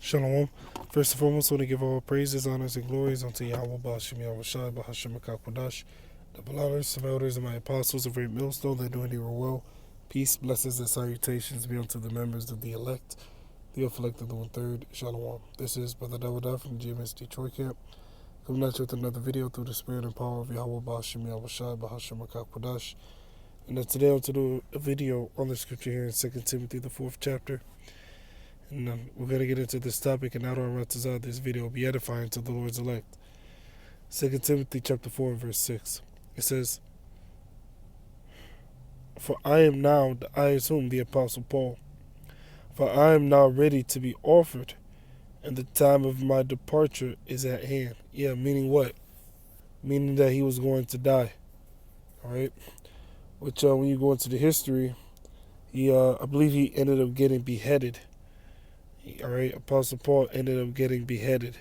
Shalom. First and foremost, I want to give all praises, honors, and glories unto YAHAWAH, YAHAWASHI, Bahashim QADASAH, the beloved some elders and my apostles of Great Milestone, they doing here well. Peace, blessings, and salutations be unto the members of the elect, the elect of the one-third. Shalom. This is Brother Dawadah from GMS Detroit Camp, coming at you with another video through the spirit and power of YAHAWAH, YAHAWASHI, Bahashim QADASH. And today I'll do a video on the scripture here in 2 Timothy, the 4th chapter. And we're going to get into this topic, and out on RAWCHAA, this video will be edifying to the Lord's elect. 2 Timothy chapter 4 verse 6. It says, For I am now, I assume the Apostle Paul, for I am now ready to be offered, and the time of my departure is at hand. Yeah, meaning what? Meaning that he was going to die. Alright? Which when you go into the history, I believe he ended up getting beheaded. Alright, Apostle Paul ended up getting beheaded.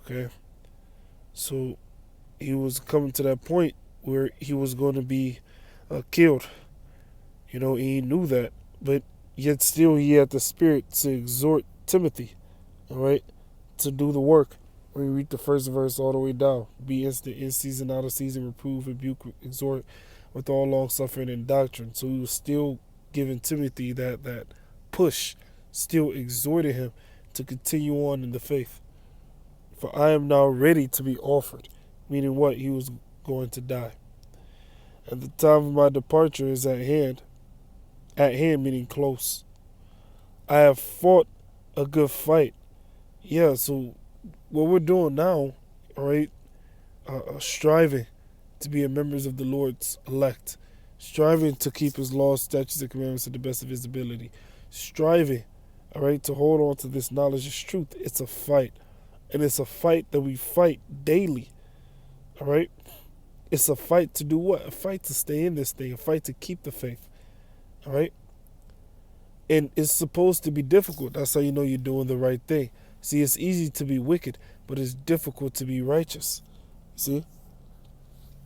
Okay, so he was coming to that point where he was going to be killed. You know, he knew that, but yet still he had the spirit to exhort Timothy, alright, to do the work. When you read the first verse all the way down, be instant, in season, out of season, reprove, rebuke, exhort with all long suffering and doctrine. So he was still giving Timothy that push, still exhorting him to continue on in the faith. For I am now ready to be offered, meaning what? He was going to die. And the time of my departure is at hand meaning close. I have fought a good fight. Yeah, so what we're doing now, all right, striving to be members of the Lord's elect, striving to keep his laws, statutes, and commandments to the best of his ability, striving, all right, to hold on to this knowledge of truth. It's a fight. And it's a fight that we fight daily. All right? It's a fight to do what? A fight to stay in this thing. A fight to keep the faith. All right? And it's supposed to be difficult. That's how you know you're doing the right thing. See, it's easy to be wicked, but it's difficult to be righteous. See?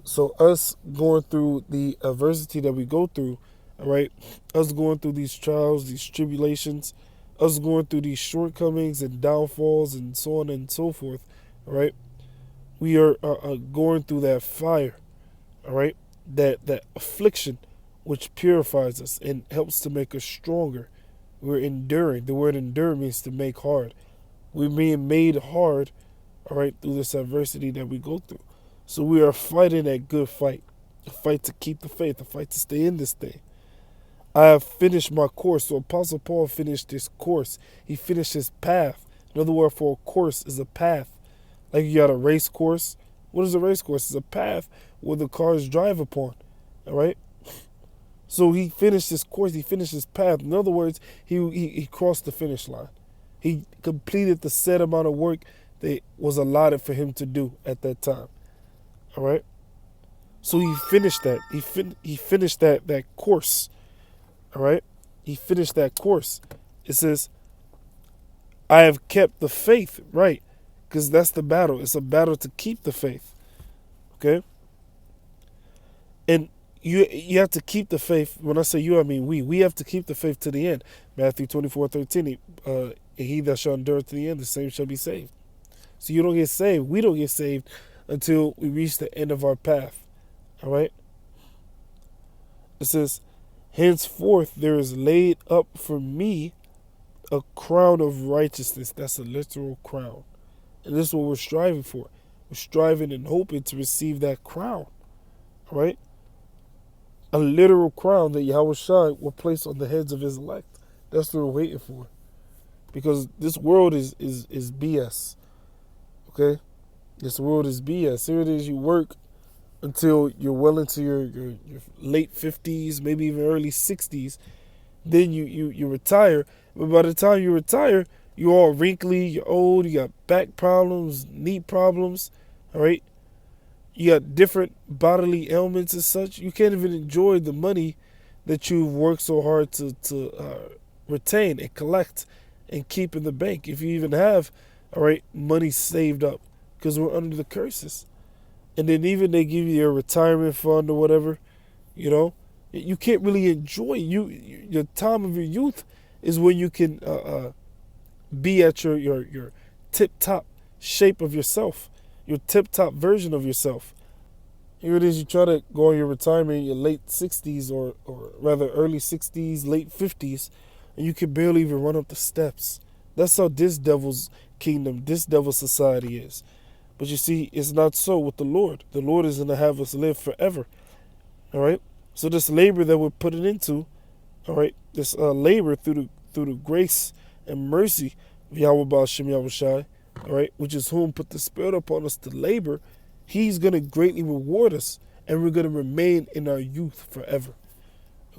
So us going through the adversity that we go through, all right, us going through these trials, these tribulations, us going through these shortcomings and downfalls and so on and so forth, all right, we are going through that fire, all right, that affliction which purifies us and helps to make us stronger. We're enduring. The word endure means to make hard. We're being made hard, all right, through this adversity that we go through. So we are fighting that good fight, a fight to keep the faith, a fight to stay in this thing. I have finished my course. So Apostle Paul finished his course. He finished his path. Another word for a course is a path. Like you got a race course. What is a race course? It's a path where the cars drive upon. All right? So he finished his course. He finished his path. In other words, he crossed the finish line. He completed the set amount of work that was allotted for him to do at that time. All right? So he finished that. He finished that course. All right, he finished that course. It says, I have kept the faith, right? Because that's the battle. It's a battle to keep the faith. Okay? And you have to keep the faith. When I say you, I mean we. We have to keep the faith to the end. Matthew 24:13. He that shall endure to the end, the same shall be saved. So you don't get saved. We don't get saved until we reach the end of our path. All right? It says, henceforth there is laid up for me a crown of righteousness. That's a literal crown. And this is what we're striving for. We're striving and hoping to receive that crown. All right? A literal crown that Yahawashi will place on the heads of his elect. That's what we're waiting for. Because this world is BS. Okay? This world is BS. Here it is, you work until you're well into your late 50s, maybe even early 60s. Then you retire. But by the time you retire, you're all wrinkly, you're old, you got back problems, knee problems, all right? You got different bodily ailments and such. You can't even enjoy the money that you've worked so hard to retain and collect and keep in the bank. If you even have, all right, money saved up, because we're under the curses. And then even they give you a retirement fund or whatever, you know, you can't really enjoy your time of your youth is when you can be at your tip-top shape of yourself, your tip-top version of yourself. Here it is, you try to go on your retirement in your late 60s, or rather early 60s, late 50s, and you can barely even run up the steps. That's how this devil's kingdom, this devil's society is. But you see, it's not so with the Lord. The Lord is going to have us live forever. All right? So this labor that we're putting into, all right, this labor through the grace and mercy of Yahweh Shem Yahushai, all right, which is whom put the Spirit upon us to labor, He's going to greatly reward us, and we're going to remain in our youth forever.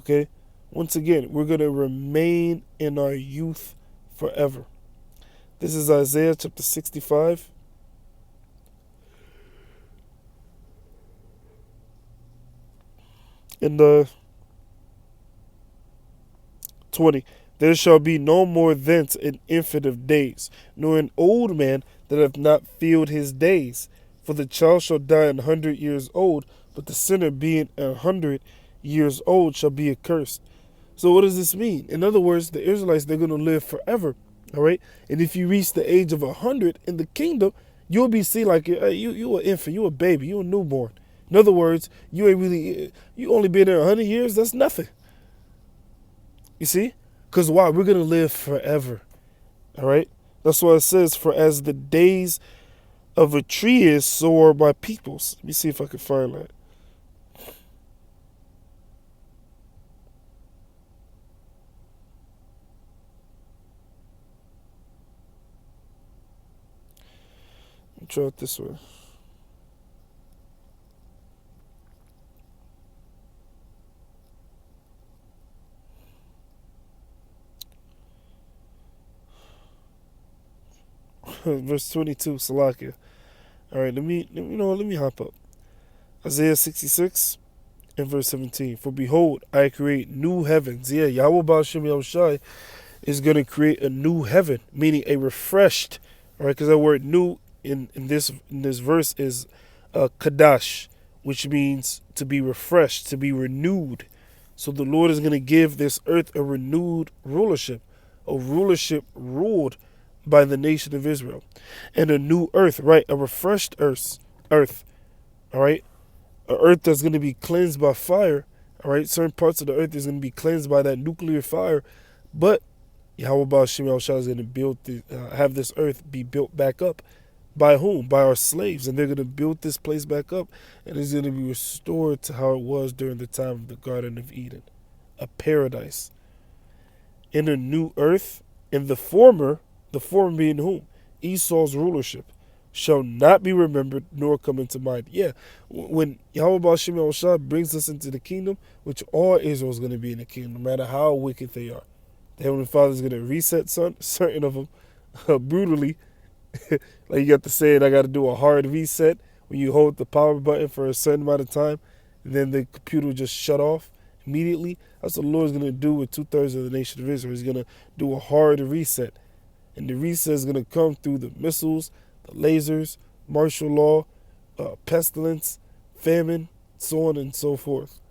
Okay? Once again, we're going to remain in our youth forever. This is Isaiah chapter 65. And 20. There shall be no more thence an infant of days, nor an old man that hath not filled his days. For the child shall die 100 years old, but the sinner being 100 years old shall be accursed. So what does this mean? In other words, the Israelites, they're going to live forever. All right? And if you reach the age of 100 in the kingdom, you'll be seen like you an infant, you a baby, you a newborn. In other words, you only been there 100 years, that's nothing. You see? Because why? We're going to live forever. All right? That's why it says, for as the days of a tree is, so are my peoples. Let me see if I can find that. Let me try it this way. Verse 22, Salakia. All right, let me hop up. Isaiah 66 and verse 17. For behold, I create new heavens. Yeah, Yahweh Shem Yahushai is going to create a new heaven, meaning a refreshed. All right, because that word new in this verse is kadash, which means to be refreshed, to be renewed. So the Lord is going to give this earth a renewed rulership, a rulership ruled by the nation of Israel, and a new earth, right? A refreshed earth, all right? An earth that's going to be cleansed by fire, all right? Certain parts of the earth is going to be cleansed by that nuclear fire, but Yahweh Shem Yahushua is going to have this earth be built back up. By whom? By our slaves, and they're going to build this place back up, and it's going to be restored to how it was during the time of the Garden of Eden, a paradise. In a new earth, in the former being whom? Esau's rulership shall not be remembered nor come into mind. Yeah, when Yahweh Shem Yahushua brings us into the kingdom, which all Israel is going to be in the kingdom, no matter how wicked they are. The Heavenly Father is going to reset certain of them brutally. Like you got the saying, I got to do a hard reset when you hold the power button for a certain amount of time, and then the computer will just shut off immediately. That's what the Lord's going to do with 2/3 of the nation of Israel. He's going to do a hard reset. And the reset is going to come through the missiles, the lasers, martial law, pestilence, famine, so on and so forth.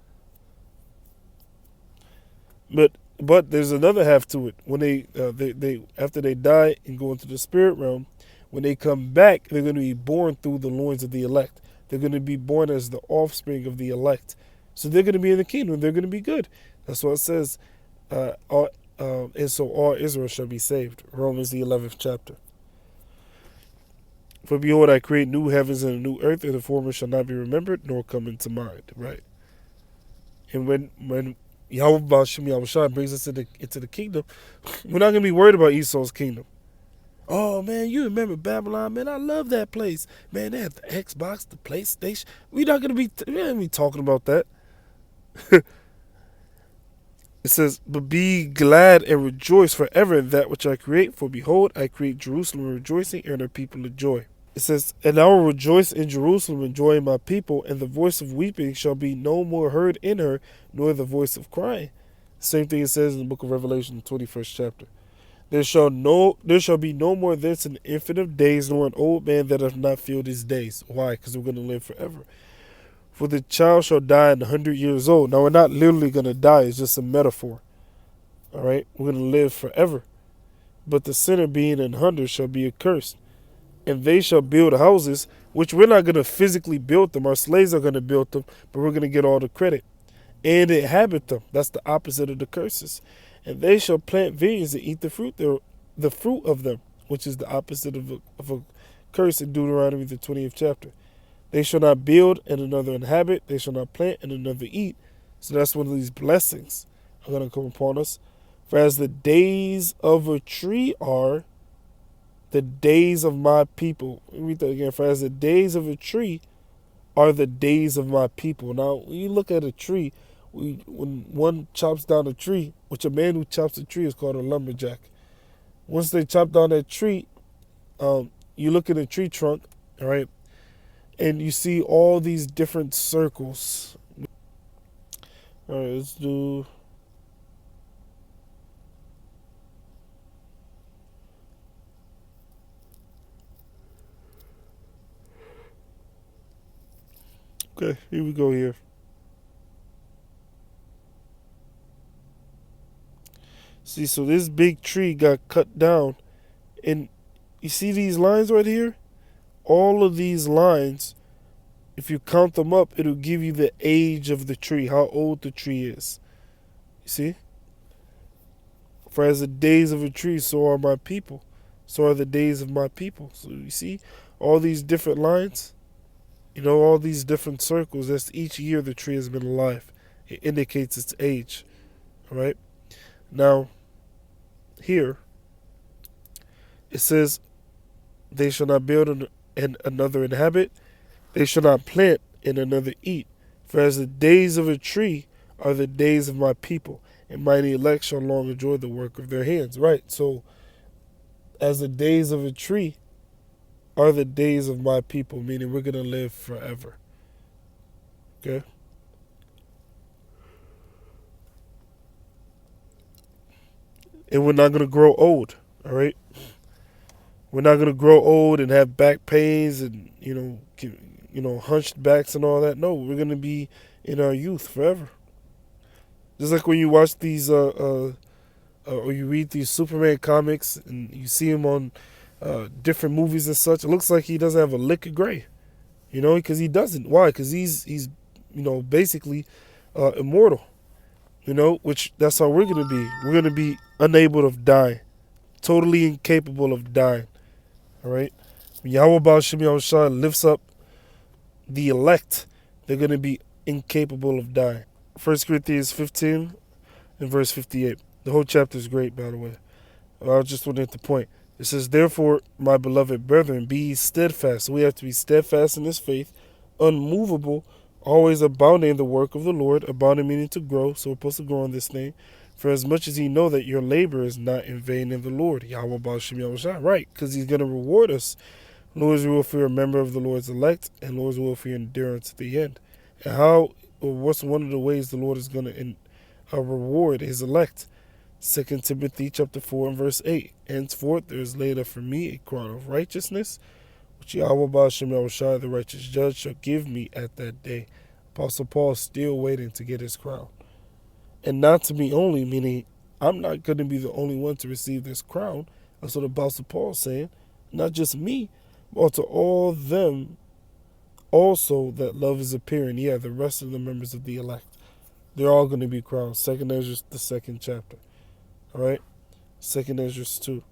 But there's another half to it. When they after they die and go into the spirit realm, when they come back, they're going to be born through the loins of the elect. They're going to be born as the offspring of the elect. So they're going to be in the kingdom. They're going to be good. That's what it says. And so all Israel shall be saved. Romans the 11th chapter. For behold, I create new heavens and a new earth, and the former shall not be remembered, nor come into mind. Right. And when Yahweh Shem Yahushua brings us into the kingdom, we're not going to be worried about Esau's kingdom. Oh, man, you remember Babylon? Man, I love that place. Man, they had the Xbox, the PlayStation. We're not going to be talking about that. It says, but be glad and rejoice forever in that which I create. For behold, I create Jerusalem rejoicing, and her people of joy. It says, and I will rejoice in Jerusalem and joy in my people, and the voice of weeping shall be no more heard in her, nor the voice of crying. Same thing it says in the book of Revelation, the 21st chapter. There shall be no more thence an infant of days, nor an old man that hath not filled his days. Why? Because we're going to live forever. For the child shall die 100 years old. Now, we're not literally going to die. It's just a metaphor. All right? We're going to live forever. but the sinner being an hunter shall be accursed. And they shall build houses, which we're not going to physically build them. Our slaves are going to build them, but we're going to get all the credit. And inhabit them. That's the opposite of the curses. And they shall plant vineyards and eat the fruit of them, which is the opposite of a curse in Deuteronomy, the 20th chapter. They shall not build and another inhabit. They shall not plant and another eat. So that's one of these blessings are going to come upon us. For as the days of a tree are, the days of my people. Let me read that again. For as the days of a tree are the days of my people. Now, when you look at a tree, when one chops down a tree, which a man who chops a tree is called a lumberjack. Once they chop down that tree, you look at a tree trunk, all right, and you see all these different circles. All right, let's do. Okay, here we go here. See, so this big tree got cut down, and you see these lines right here? All of these lines, if you count them up, it'll give you the age of the tree, how old the tree is. You see? For as the days of a tree, so are my people. So are the days of my people. So you see, all these different lines, all these different circles, that's each year the tree has been alive. It indicates its age. All right? Now, here, it says, they shall not build and another inhabit. They shall not plant and another eat. For as the days of a tree are the days of my people, and mine elect shall long enjoy the work of their hands. Right, so as the days of a tree are the days of my people, meaning we're going to live forever. Okay? And we're not going to grow old, all right? We're not going to grow old and have back pains and, hunched backs and all that. No, we're going to be in our youth forever. Just like when you watch these, or you read these Superman comics and you see him on different movies and such, it looks like he doesn't have a lick of gray, because he doesn't. Why? Because he's basically immortal, which that's how we're going to be. We're going to be unable to die, totally incapable of dying. All right? When YAHAWASHI lifts up the elect, they're going to be incapable of dying. 1 Corinthians 15 and verse 58. The whole chapter is great, by the way. I just want to hit the point. It says, therefore, my beloved brethren, be steadfast. So we have to be steadfast in this faith, unmovable, always abounding in the work of the Lord, abounding meaning to grow. So we're supposed to grow in this thing. For as much as ye know that your labor is not in vain in the Lord. YAHAWASHI. Right, because he's going to reward us. Lord's will for a member of the Lord's elect, and Lord's will for your endurance to the end. And what's one of the ways the Lord is going to reward his elect? 2 Timothy chapter 4 and verse 8. Henceforth there is laid up for me a crown of righteousness, which YAHAWASHI, the righteous judge, shall give me at that day. Apostle Paul is still waiting to get his crown. And not to me only, meaning I'm not going to be the only one to receive this crown. That's what Apostle Paul is saying. Not just me, but to all them also that love is appearing. Yeah, the rest of the members of the elect. They're all going to be crowned. 2nd Ezra, the 2nd chapter. All right? 2nd Ezra 2.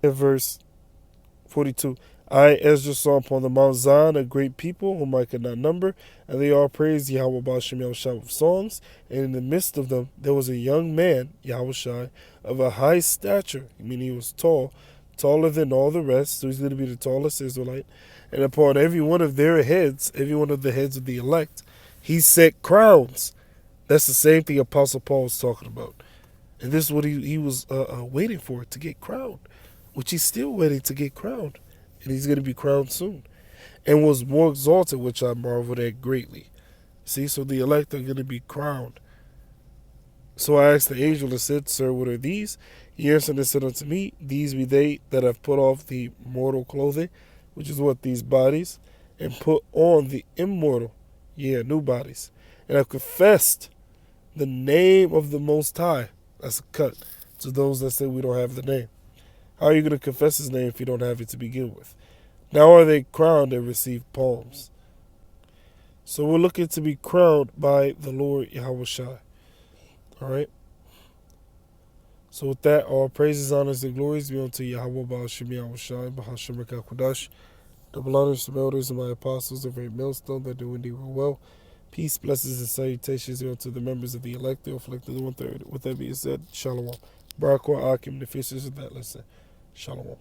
In verse 42. I, Ezra, saw upon the Mount Zion a great people whom I could not number, and they all praised Yahweh Ba'Shem with songs. And in the midst of them there was a young man, Yahawashi, of a high stature, meaning he was tall, taller than all the rest, so he's going to be the tallest Israelite. And upon every one of their heads, every one of the heads of the elect, he set crowns. That's the same thing Apostle Paul was talking about. And this is what he was waiting for, to get crowned, which he's still waiting to get crowned. And he's going to be crowned soon. And was more exalted, which I marveled at greatly. See, so the elect are going to be crowned. So I asked the angel and said, Sir, what are these? He answered and said unto me, These be they that have put off the mortal clothing, which is what, these bodies, and put on the immortal. Yeah, new bodies. And have confessed the name of the Most High. That's a cut to those that say we don't have the name. How are you going to confess his name if you don't have it to begin with? Now are they crowned and receive palms. So we're looking to be crowned by the Lord YAHAWASHI. Alright? So with that, all praises, honors, and glories be unto Yahawah, Ba'ashim, Yahawashi, Bahashim, Kodash. Double honors to my elders and my apostles of Great Milestone that do indeed well. Peace, blessings, and salutations be unto the members of the elect, the afflicted, the 1/3. With that being said, Shalom. Barakwa Akim, the officials of that lesson. Shalom.